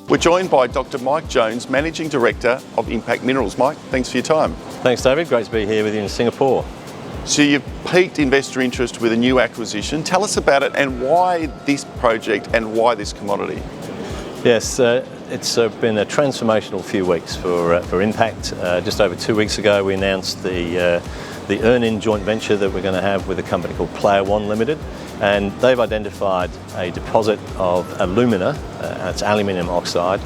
We're joined by Dr. Mike Jones, Managing Director of Impact Minerals. Mike, thanks for your time. Thanks, David. Great to be here with you in Singapore. So you've piqued investor interest with a new acquisition. Tell us about it and why this project and why this commodity. Yes, it's been a transformational few weeks for Impact. Just over 2 weeks ago, we announced the earn-in joint venture that we're going to have with a company called Player One Limited, and they've identified a deposit of alumina. It's aluminium oxide.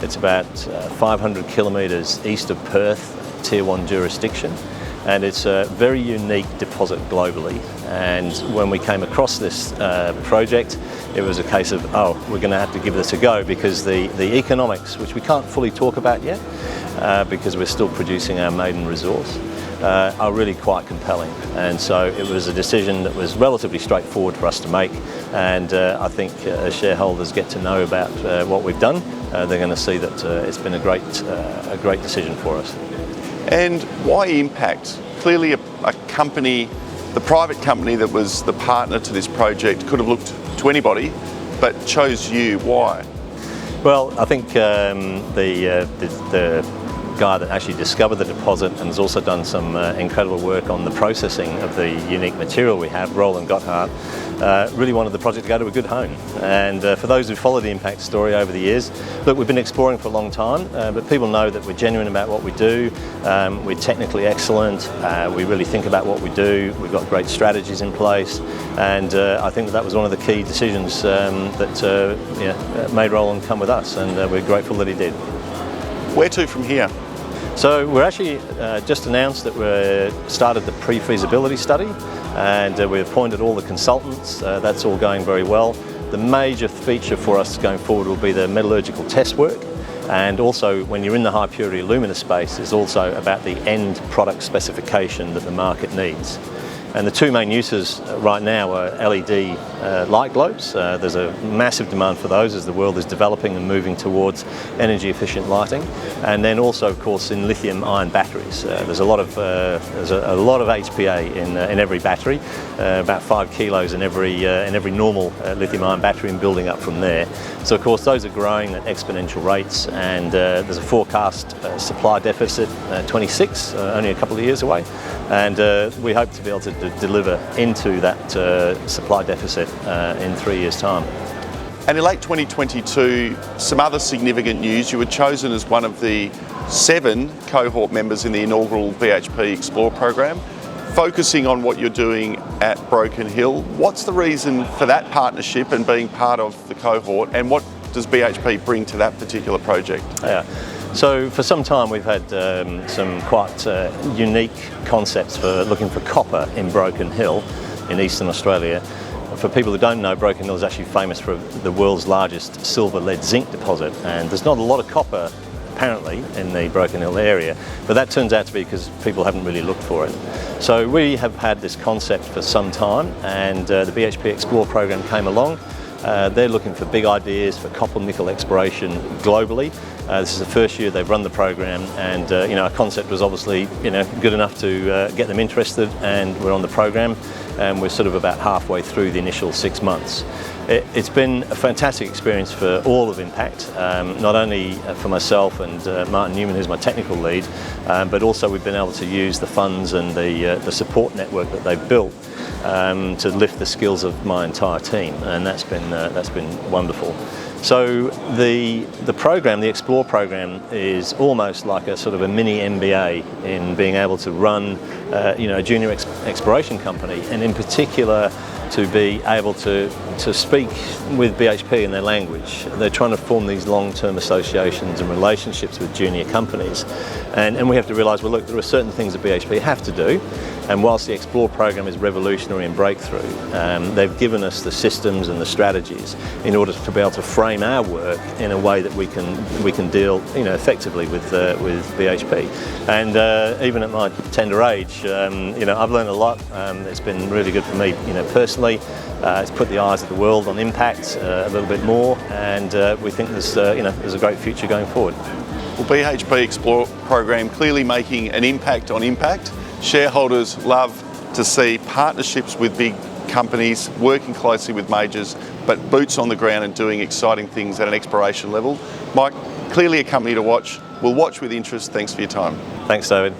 It's about 500 kilometres east of Perth, Tier 1 jurisdiction, and it's a very unique deposit globally. And when we came across this project, it was a case of, we're going to have to give this a go, because the economics, which we can't fully talk about yet, because we're still producing our maiden resource, are really quite compelling. And so it was a decision that was relatively straightforward for us to make, and I think as shareholders get to know about what we've done, they're going to see that it's been a great decision for us. And why Impact? Clearly a company, the private company that was the partner to this project, could have looked to anybody, but chose you. Why? Well, I think the guy that actually discovered the deposit and has also done some incredible work on the processing of the unique material we have, Roland Gotthard, really wanted the project to go to a good home. And for those who follow the Impact story over the years, look, we've been exploring for a long time, but people know that we're genuine about what we do. We're technically excellent. We really think about what we do. We've got great strategies in place, and I think that was one of the key decisions that made Roland come with us, and we're grateful that he did. Where to from here? So we're actually just announced that we've started the pre-feasibility study, and we've appointed all the consultants. That's all going very well. The major feature for us going forward will be the metallurgical test work, and also when you're in the high purity alumina space is also about the end product specification that the market needs. And the two main uses right now are LED light globes. There's a massive demand for those as the world is developing and moving towards energy efficient lighting. And then also, of course, in lithium ion batteries. There's a lot of HPA in every battery, about 5 kilos in every normal lithium ion battery, and building up from there. So of course those are growing at exponential rates, and there's a forecast supply deficit 26, only a couple of years away, and we hope to be able to deliver into that supply deficit in 3 years' time. And in late 2022, some other significant news: you were chosen as one of the 7 cohort members in the inaugural BHP Explore program, focusing on what you're doing at Broken Hill. What's the reason for that partnership and being part of the cohort, and what does BHP bring to that particular project? Yeah. So for some time we've had some quite unique concepts for looking for copper in Broken Hill in Eastern Australia. For people who don't know, Broken Hill is actually famous for the world's largest silver lead zinc deposit, and there's not a lot of copper apparently in the Broken Hill area, but that turns out to be because people haven't really looked for it. So we have had this concept for some time, and the BHP Explore program came along. They're looking for big ideas for copper nickel exploration globally. This is the first year they've run the program, and our concept was obviously good enough to get them interested, and we're on the program, and we're sort of about halfway through the initial 6 months. It's been a fantastic experience for all of Impact, not only for myself and Martin Newman, who's my technical lead, but also we've been able to use the funds and the support network that they've built to lift the skills of my entire team, and that's been wonderful. So the program, the Explore program, is almost like a sort of a mini MBA in being able to run a junior exploration company, and in particular to be able to speak with BHP in their language. They're trying to form these long-term associations and relationships with junior companies, and we have to realise, well, look, there are certain things that BHP have to do, and whilst the Explore program is revolutionary and breakthrough, they've given us the systems and the strategies in order to be able to frame our work in a way that we can deal effectively with BHP. And even at my tender age, I've learned a lot. It's been really good for me, personally. It's put the eyes of the world on Impact a little bit more, and we think there's a great future going forward. Well, BHP Explore program clearly making an impact on Impact. Shareholders love to see partnerships with big companies, working closely with majors, but boots on the ground and doing exciting things at an exploration level. Mike, clearly a company to watch. We'll watch with interest. Thanks for your time. Thanks, David.